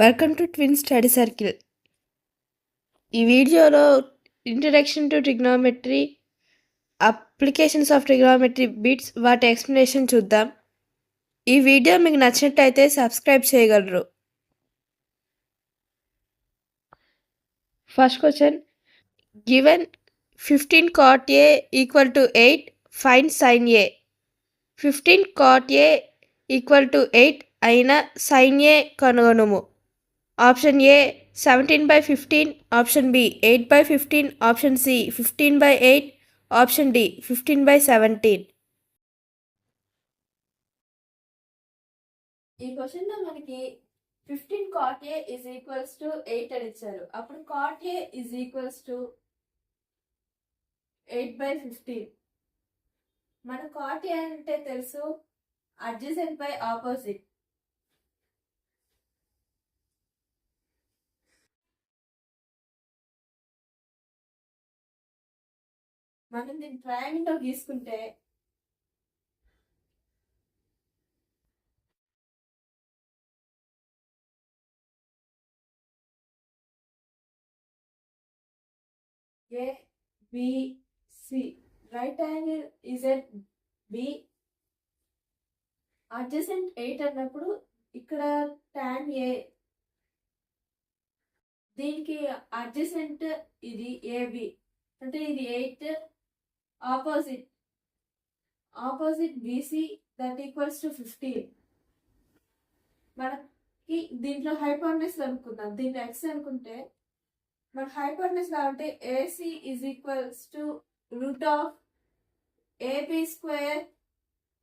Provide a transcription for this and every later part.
Welcome to twin study circle. ఈ వీడియోలో introduction to trigonometry, applications of trigonometry bits, వాటి explanation చూద్దాం. ఈ వీడియో మీకు నచ్చినట్లయితే సబ్స్క్రైబ్ చేయగలరు. First question, given 15 cot A equal to 8, find sine A. 15 cot A equal to 8 అయిన sine A కనుగొనుము. Option A 17/15, option B 8/15, option C 15/8, option D 15/17. ఈ క్వశ్చన్లో మనకి 15 cot A is equals to 8 అని ఇచ్చారు. అప్పుడు cot A is equals to 8/15. మన cot A అంటే తెలుసు, adjacent by opposite. మనం దీన్ని ట్రయాంగిల్లో గీసుకుంటే A, B, C. Right angle is at B. Adjacent 8 అన్నప్పుడు ఇక్కడ tan A, దీనికి అడ్జసెంట్ ఇది AB, అంటే ఇది 8. Opposite BC that equals to 15. మనకి దీంట్లో హైపోటెన్యూస్ అనుకుందాం. దీన్ని x అనుకుంటే మన హైపోటెన్యూస్ అంటే AC is equals to root of AB square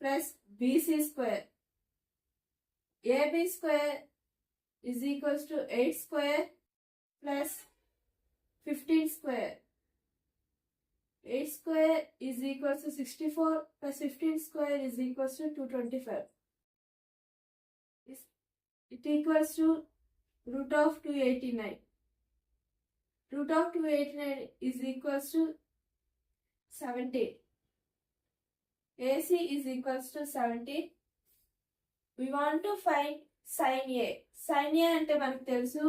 plus BC square. AB square is equals to 8 square plus 15 square. 8 square is equals to 64 plus 15 square is equals to 225. It equals to root of 289. Root of 289 is equals to 70. AC is equals to 70. We want to find sin A. Sin A ante manaku telusu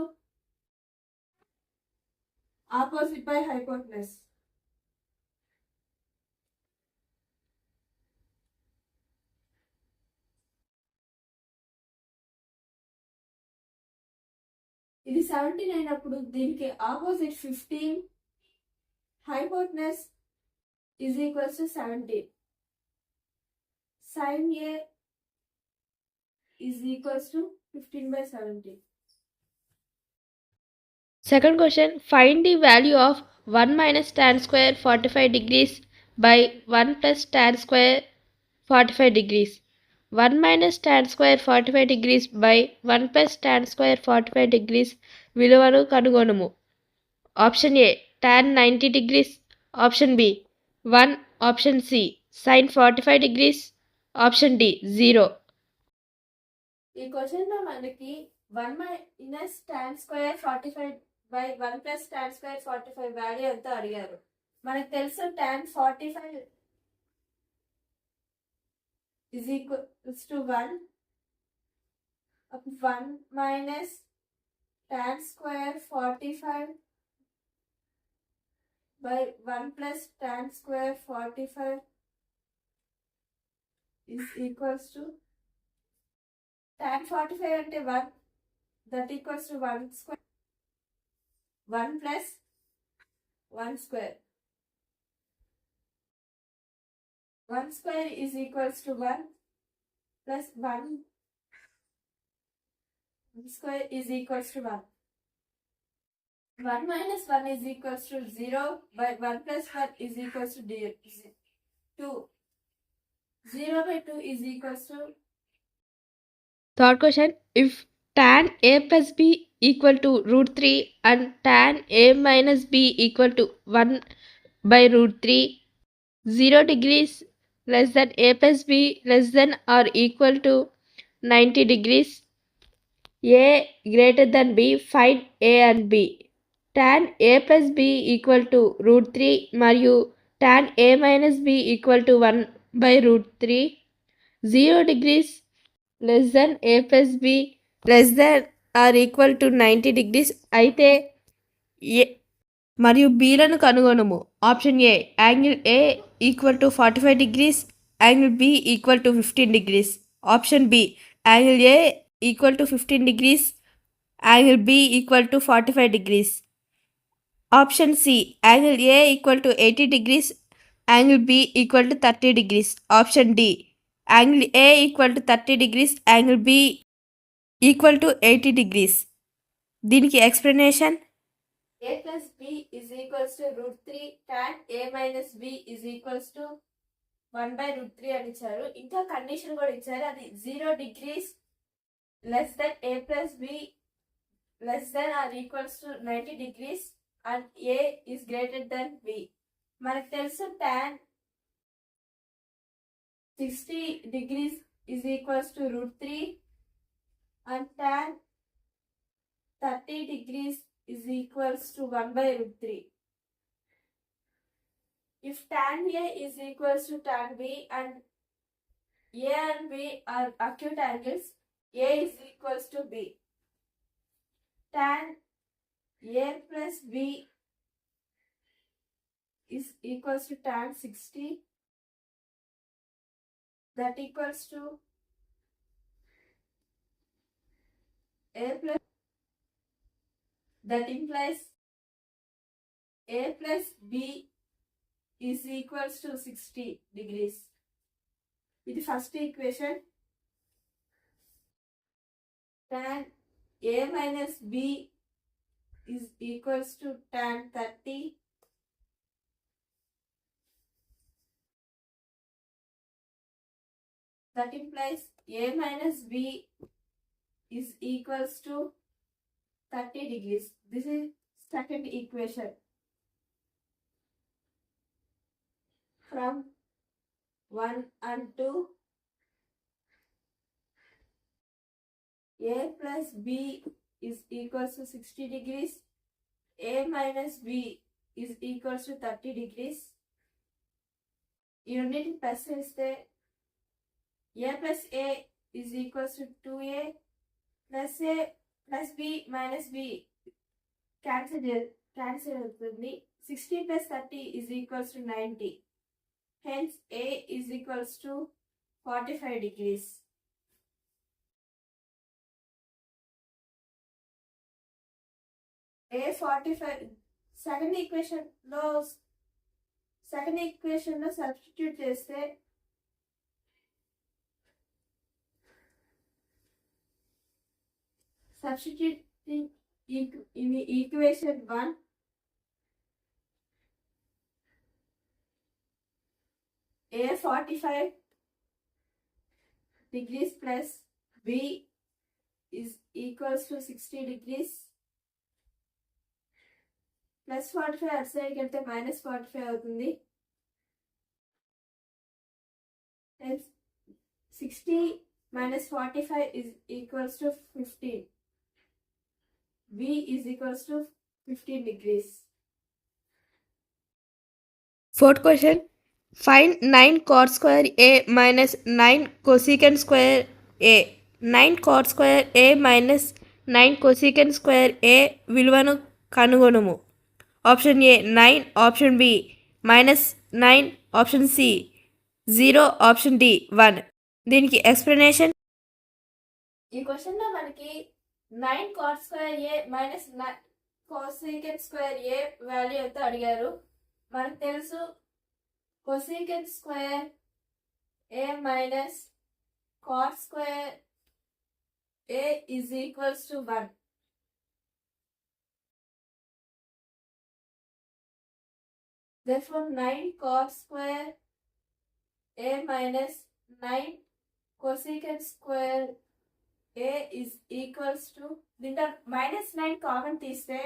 opposite by hypotenuse. ఇది 17 అయినప్పుడు దీనికి opposite 15, hypotenuse is equals to 17. Sine A is equals to 15/17. Second question, find the value of 1 minus tan square 45 degrees by 1 plus tan square 45 degrees. 1 minus tan square 45 degrees by 1 plus tan square 45 degrees విలువను కనుగొనుము. Option A tan 90 degrees, option B 1, option C sin 45 degrees, option D 0. ఈ క్వశ్చన్లో మనకి 1 minus tan square 45 by 1 plus tan square 45 value ఎంతో అడిగారు. మనకు తెలుసు tan 45 is equals to 1. 1 minus tan square 45 by 1 plus tan square 45 is equals to tan 45 ante 1, that equals to 1 square, 1 plus 1 square. 1 square is equals to 1 plus 1 square is equals to 1. 1 minus 1 is equals to 0 by 1 plus 1 is equals to 2. 0 by 2 is equals to. Third question, if tan A plus B equal to root 3 and tan A minus B equal to 1 by root 3, 0 degrees less than A plus B less than or equal to 90 degrees, A greater than B, find A and B. Tan A plus B equal to root 3 మరియు tan A minus B equal to 1 by root 3, 0 degrees less than A plus B less than or equal to 90 degrees అయితే A మరియు బీలను కనుగొనము. Option A angle A equal to 45 degrees, angle B equal to 15 degrees. Option B angle A equal to 15 degrees, angle B equal to 45 degrees. Option C angle A equal to 80 degrees, angle B equal to 30 degrees. Option D angle A equal to 30 degrees, angle B equal to 80 degrees. దీనికి explanation a plus b is equals to root 3 tan a minus b is equals to 1 by root 3 అని ఇచ్చారు. ఇంకా condition కూడా ఇచ్చారు, అది 0 degrees less than a plus b less than or equals to 90 degrees and a is greater than b. మనకు తెలుసు tan 60 degrees is equals to root 3 and tan 30 degrees is equals to 1 by root 3. If tan A is equals to tan B and A and B are acute angles, A is equals to B. Tan A plus B is equals to tan 60. That equals to A plus. That implies A plus B is equals to 60 degrees. With the first equation, tan A minus B is equals to tan 30. That implies A minus B is equals to 30 degrees. This is second equation. From 1 and 2, A plus B is equals to 60 degrees. A minus B is equals to 30 degrees. You need to plus చేస్తే A plus A is equals to 2A plus A plus B minus B cancel అవుతుంది. 60 plus 30 is equals to 90. Hence A is equals to 45 degrees. A 45 second equation లో substitute చేస్తే substituting in the equation 1, A 45 degrees plus B is equals to 60 degrees plus 45 అటు సైడ్కి వెళ్తే minus 45 అవుతుంది. 60 minus 45 is equals to 15. B is equals to 15 degrees. Fourth question. Find 9 cot square A minus 9 cosecant square A. 9 cot square A minus 9 cosecant square A విలువను కనుగొనుము. Option A 9, option B -9, option C 0, option D 1. దీనికి explanation ఈ question లో మనకి 9 cot square A minus 9 cosecant square A value అయితే అడిగారు. మనకు తెలుసు cosecant square A minus cot square A is equals to 1. Therefore 9 cot square A minus 9 cosecant square A is equals to దీంట్లో -9 common తీస్తే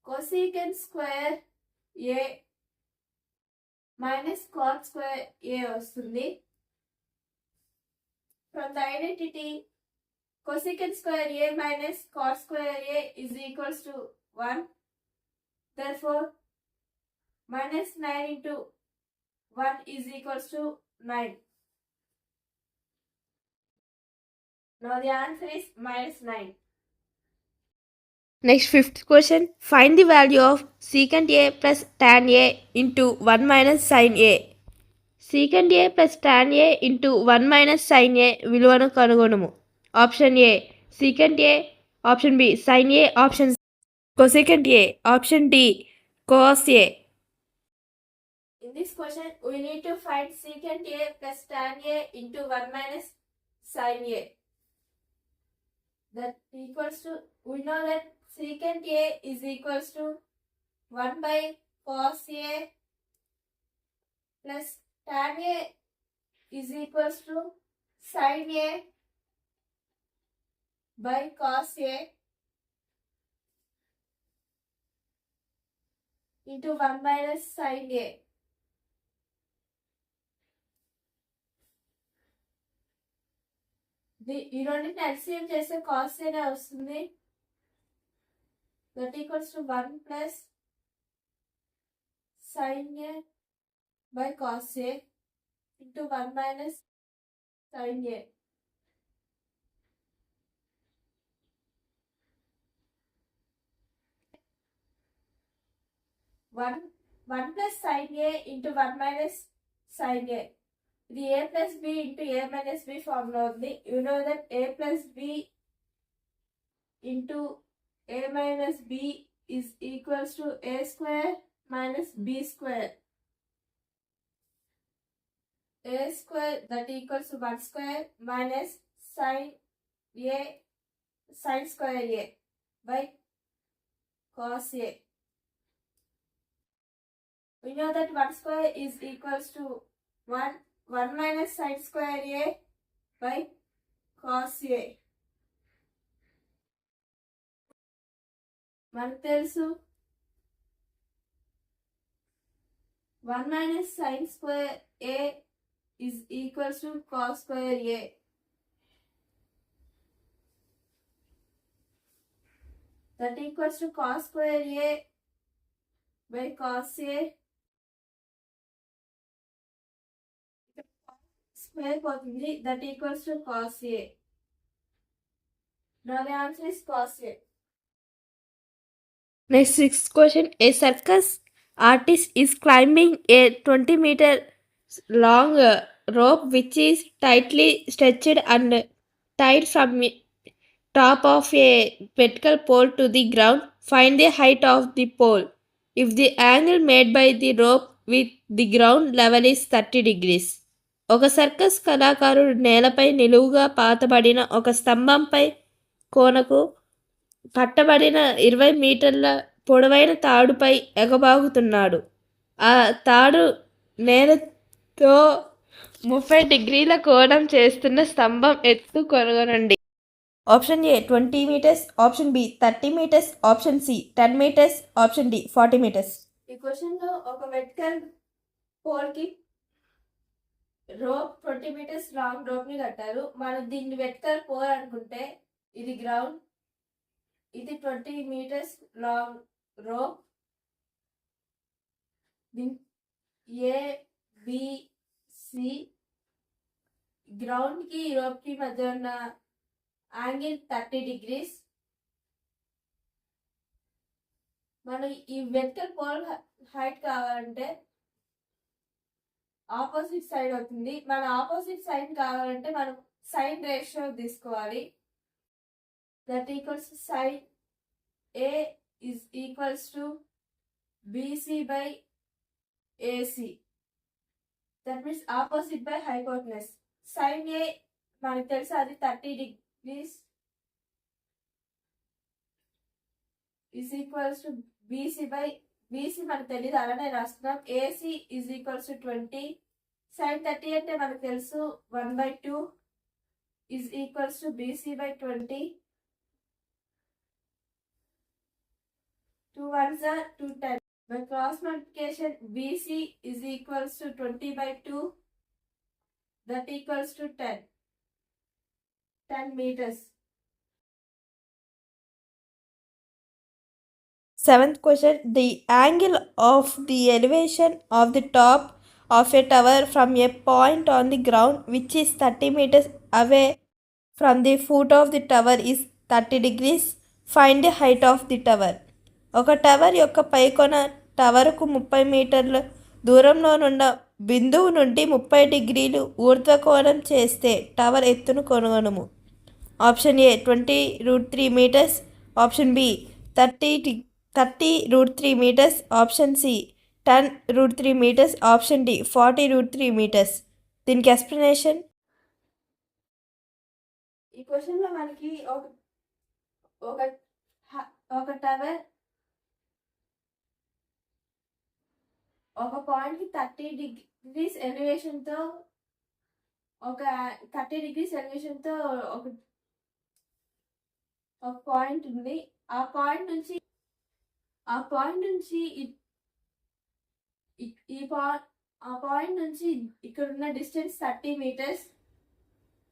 cosecant square A minus cot square A వస్తుంది. From the identity, cosecant square A minus cot square A is equals to 1. Therefore, -9 into 1 is equals to 9. Now the answer is -9. Next, fifth question. Find the value of secant A plus tan A into 1 minus sin A. Secant A plus tan A into 1 minus sin A విలువను కనుగొనుము. Option A secant A, option B sin A, option C cosecant A, option D cos A. In this question, we need to find secant A plus tan A into 1 minus sin A. That equals to, we know that secant A is equals to 1 by cos A plus tan A is equals to sin A by cos A into 1 minus sin A. ఈ రెండింటిని LCM చేస్తే cos ఏనే వస్తుంది. That equals to 1 plus sin A by cos A into 1 minus sin A. One plus sin A into 1 minus sin A. The A plus B into A minus B formula ఉంది. You know that A plus B into A minus B is equals to A square minus B square. A square that equals to 1 square minus sin A sin square A by cos A. We know that 1 square is equals to 1 minus sin square A by cos A. మనకు తెలుసు 1 minus sin square A is equals to cos square A. That equals to cos square A by cos A. Square పోతుంది. That equals to cos A. Now the answer is cos A. Next, sixth question. A circus artist is climbing a 20-meter long rope which is tightly stretched and tied from top of a vertical pole to the ground. Find the height of the pole if the angle made by the rope with the ground level is 30 degrees. ఒక circus కళాకారుడు నేలపై నిలువుగా పాతబడిన ఒక స్తంభంపై కోనకు పట్టబడిన 20 మీటర్ల పొడవైన తాడుపై ఎగబాగుతున్నాడు. ఆ తాడు నేలతో 30 డిగ్రీల కోణం చేస్తున్న స్తంభం ఎత్తు కనుగొనండి. Option A 20 meters, option B 30 meters, option C 10 meters, option D 40 meters. ఈ క్వశ్చన్ లో ఒక వెర్టికల్ పోల్ కి రోప్ 20 మీటర్స్ లాంగ్ రోప్ ని కట్టారు. మనం దీన్ని వెర్టికల్ పోల్ అనుకుంటే ఇది గ్రౌండ్, ఇది 20 meters long rope. A B C ground కి రోప్ కి మధ్య ఉన్న యాంగిల్ 30 degrees. మనం ఈ వెర్టికల్ పోల్ హైట్ కావాలంటే ఆపోజిట్ సైడ్ అవుతుంది. మన ఆపోజిట్ సైడ్ కావాలంటే మనం సైన్ రేషియో తీసుకోవాలి. That equals sine A is equals to BC by AC. That means opposite by hypotenuse. Sin A మనకు తెలుసు అది 30 degrees is equals to BC by BC మనకు తెలియదు, అలానే రాస్తున్నాం. AC is equals to 20. Sin 30 అంటే మనకు తెలుసు 1/2 is equals to BC by 20. 2 ones are 2 10. By cross multiplication, BC is equals to 20/2. That equals to 10 meters. Seventh question. The angle of the elevation of the top of a tower from a point on the ground which is 30 meters away from the foot of the tower is 30 degrees. Find the height of the tower. ఒక tower యొక్క పైకొన టవర్కు 30 మీటర్ల దూరంలో ఉన్న బిందువు నుండి 30 డిగ్రీలు ఊర్ధ్వకోణం చేస్తే tower ఎత్తును కనుగొనుము. Option A 20√3 metres, option B 30√3 metres, option C 10√3 metres, option D 40√3 metres. దీనికి ఎక్స్ప్లెనేషన్. ఈ క్వశ్చన్ లో మనకి ఒక ఒక టవర్ ఒక పాయింట్ కి 30 డిగ్రీస్ ఎలివేషన్ తో ఒక 30 డిగ్రీస్ ఎలివేషన్ తో ఒక పాయింట్ ఉంది. ఆ పాయింట్ నుంచి ఆ పాయింట్ నుంచి ఇక్కడ ఉన్న డిస్టెన్స్ 30 మీటర్స్.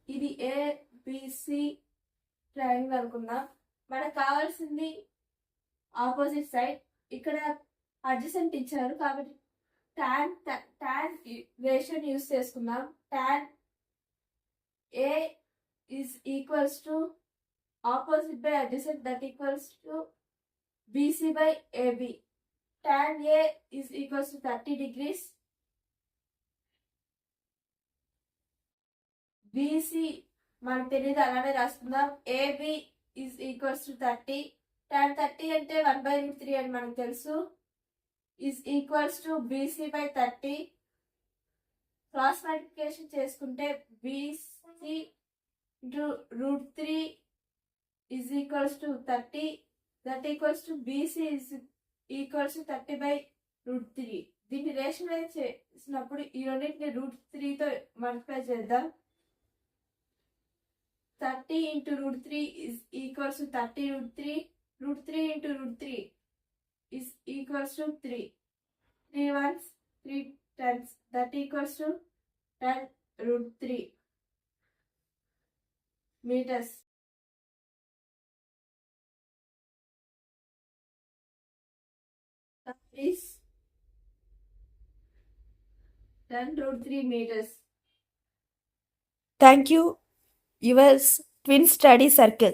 ఇది ABC ట్రయాంగిల్ అనుకుందాం. మనకు కావాల్సింది ఆపోజిట్ సైడ్. ఇక్కడ అడ్జసెంట్ ఇచ్చారు కాబట్టి tan రేషియోని యూస్ చేసుకుందాం. tan A is equals to opposite by adjacent, that equals to BC by AB. Tan A is equals to 30 degrees. BC మనకు తెలియదు, అలానే రాసుకుందాం. AB is equals to 30. tan 30 అంటే 1/3 అని మనకు తెలుసు. is equals to BC by 30. Cross multiplication చేసుకుంటే BC into √3 is equals to 30. that equals to BC is equals to 30 by √3. దీన్ని rationalise చేసినప్పుడు ఈ రెండింటిని √3తో మల్టిప్లై చేద్దాం. 30 into √3 is equals to 30√3. √3 into √3 is equals to 3. 3 ones, 3 tens. That equals to 10√3 meters. That is 10√3 meters. Thank you. Yours Twin Study Circle.